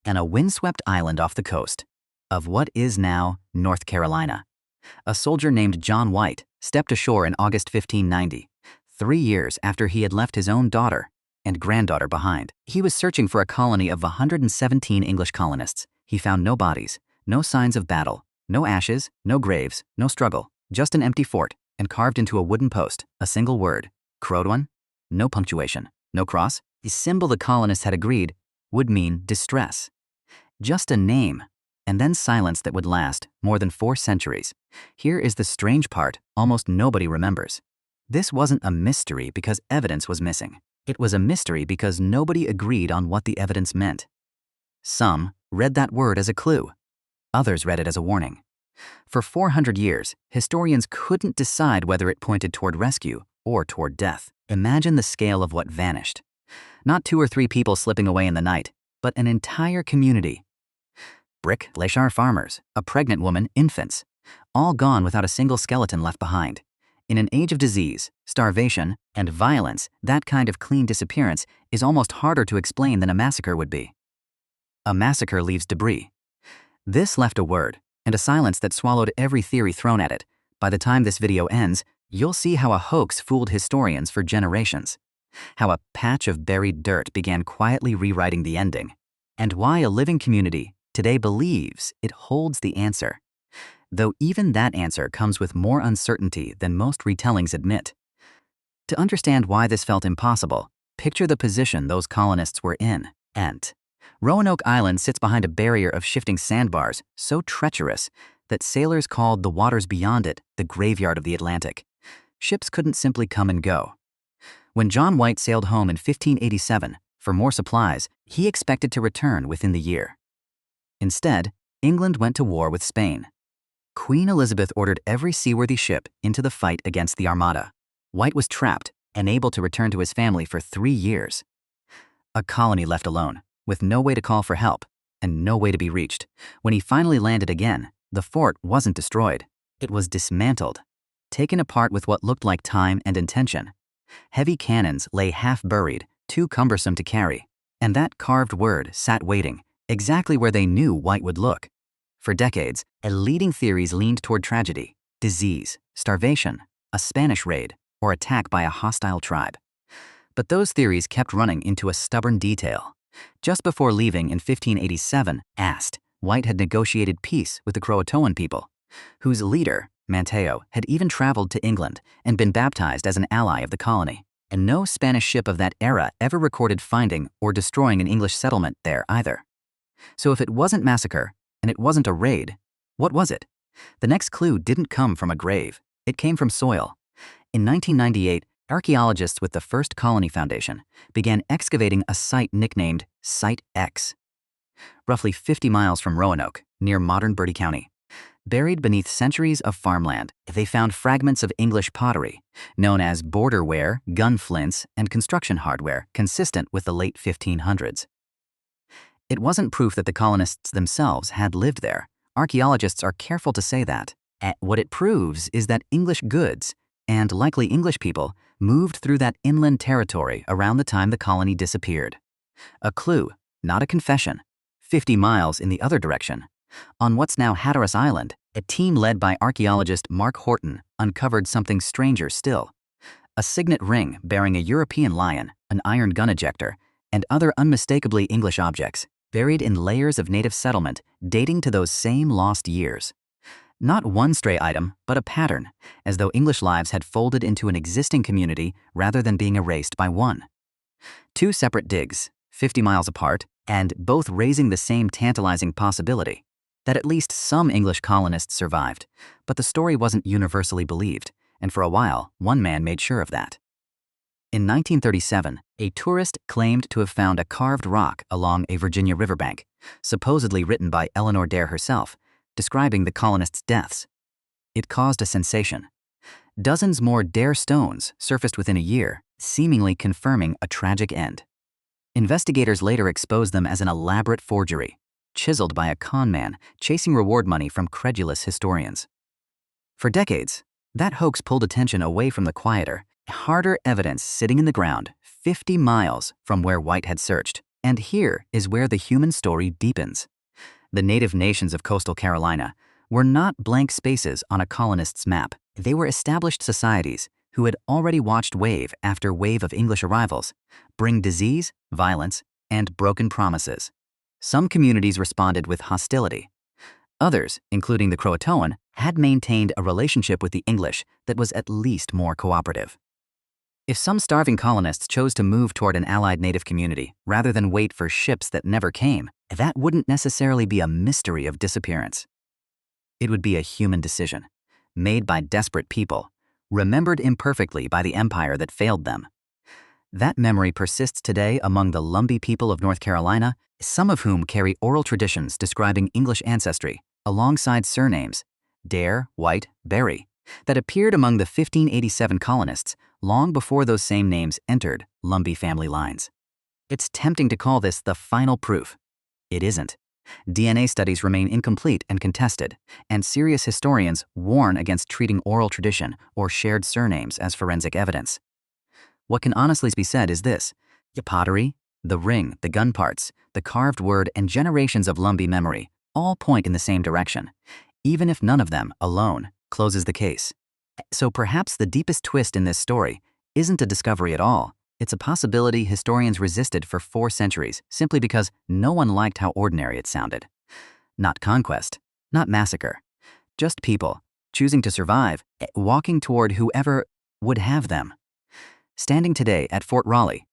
and a windswept island off the coast of what is now North Carolina. A soldier named John White stepped ashore in August 1590, 3 years after he had left his own daughter and granddaughter behind. He was searching for a colony of 117 English colonists. He found no bodies, no signs of battle, no ashes, no graves, no struggle, just an empty fort, and carved into a wooden post, a single word, CROATOAN, no punctuation, no cross. The symbol the colonists had agreed would mean distress. Just a name, and then silence that would last more than 4 centuries. Here is the strange part almost nobody remembers. This wasn't a mystery because evidence was missing. It was a mystery because nobody agreed on what the evidence meant. Some read that word as a clue. Others read it as a warning. For 400 years, historians couldn't decide whether it pointed toward rescue or toward death. Imagine the scale of what vanished. Not 2 or 3 people slipping away in the night, but an entire community. Brick, Lachar farmers, a pregnant woman, infants, all gone without a single skeleton left behind. In an age of disease, starvation, and violence, that kind of clean disappearance is almost harder to explain than a massacre would be. A massacre leaves debris. This left a word, and a silence that swallowed every theory thrown at it. By the time this video ends, you'll see how a hoax fooled historians for generations, how a patch of buried dirt began quietly rewriting the ending, and why a living community today believes it holds the answer, though even that answer comes with more uncertainty than most retellings admit. To understand why this felt impossible, picture the position those colonists were in. Roanoke Island sits behind a barrier of shifting sandbars so treacherous that sailors called the waters beyond it the graveyard of the Atlantic. Ships couldn't simply come and go. When John White sailed home in 1587 for more supplies, he expected to return within the year. Instead, England went to war with Spain. Queen Elizabeth ordered every seaworthy ship into the fight against the Armada. White was trapped, unable to return to his family for 3 years. A colony left alone, with no way to call for help, and no way to be reached. When he finally landed again, the fort wasn't destroyed. It was dismantled, taken apart with what looked like time and intention. Heavy cannons lay half-buried, too cumbersome to carry, and that carved word sat waiting, exactly where they knew White would look. For decades, leading theories leaned toward tragedy, disease, starvation, a Spanish raid, or attack by a hostile tribe. But those theories kept running into a stubborn detail. Just before leaving in 1587, White had negotiated peace with the CROATOAN people, whose leader, Manteo, had even traveled to England and been baptized as an ally of the colony. And no Spanish ship of that era ever recorded finding or destroying an English settlement there either. So if it wasn't massacre, and it wasn't a raid, what was it? The next clue didn't come from a grave. It came from soil. In 1998, archaeologists with the First Colony Foundation began excavating a site nicknamed Site X. Roughly 50 miles from Roanoke, near modern Bertie County. Buried beneath centuries of farmland, they found fragments of English pottery, known as borderware, gun flints, and construction hardware consistent with the late 1500s. It wasn't proof that the colonists themselves had lived there. Archaeologists are careful to say that. What it proves is that English goods, and likely English people, moved through that inland territory around the time the colony disappeared. A clue, not a confession. 50 miles in the other direction. On what's now Hatteras Island, a team led by archaeologist Mark Horton uncovered something stranger still. A signet ring bearing a European lion, an iron gun ejector, and other unmistakably English objects, buried in layers of native settlement dating to those same lost years. Not one stray item, but a pattern, as though English lives had folded into an existing community rather than being erased by one. 2 separate digs, 50 miles apart, and both raising the same tantalizing possibility that at least some English colonists survived, but the story wasn't universally believed, and for a while, one man made sure of that. In 1937, a tourist claimed to have found a carved rock along a Virginia riverbank, supposedly written by Eleanor Dare herself, describing the colonists' deaths. It caused a sensation. Dozens more Dare stones surfaced within a year, seemingly confirming a tragic end. Investigators later exposed them as an elaborate forgery, chiseled by a con man chasing reward money from credulous historians. For decades, that hoax pulled attention away from the quieter, harder evidence sitting in the ground 50 miles from where White had searched. And here is where the human story deepens. The native nations of coastal Carolina were not blank spaces on a colonist's map. They were established societies who had already watched wave after wave of English arrivals bring disease, violence, and broken promises. Some communities responded with hostility. Others, including the CROATOAN, had maintained a relationship with the English that was at least more cooperative. If some starving colonists chose to move toward an allied native community rather than wait for ships that never came, that wouldn't necessarily be a mystery of disappearance. It would be a human decision, made by desperate people, remembered imperfectly by the empire that failed them. That memory persists today among the Lumbee people of North Carolina, some of whom carry oral traditions describing English ancestry, alongside surnames, Dare, White, Berry, that appeared among the 1587 colonists long before those same names entered Lumbee family lines. It's tempting to call this the final proof. It isn't. DNA studies remain incomplete and contested, and serious historians warn against treating oral tradition or shared surnames as forensic evidence. What can honestly be said is this: the pottery, the ring, the gun parts, the carved word, and generations of Lumbee memory all point in the same direction, even if none of them, alone, closes the case. So perhaps the deepest twist in this story isn't a discovery at all. It's a possibility historians resisted for 4 centuries simply because no one liked how ordinary it sounded. Not conquest, not massacre, just people choosing to survive, walking toward whoever would have them. Standing today at Fort Raleigh,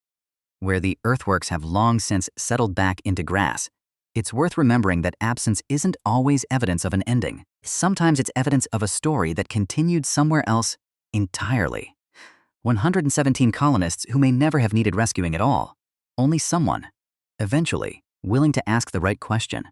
where the earthworks have long since settled back into grass, it's worth remembering that absence isn't always evidence of an ending. Sometimes it's evidence of a story that continued somewhere else entirely. 117 colonists who may never have needed rescuing at all. Only someone, eventually, willing to ask the right question.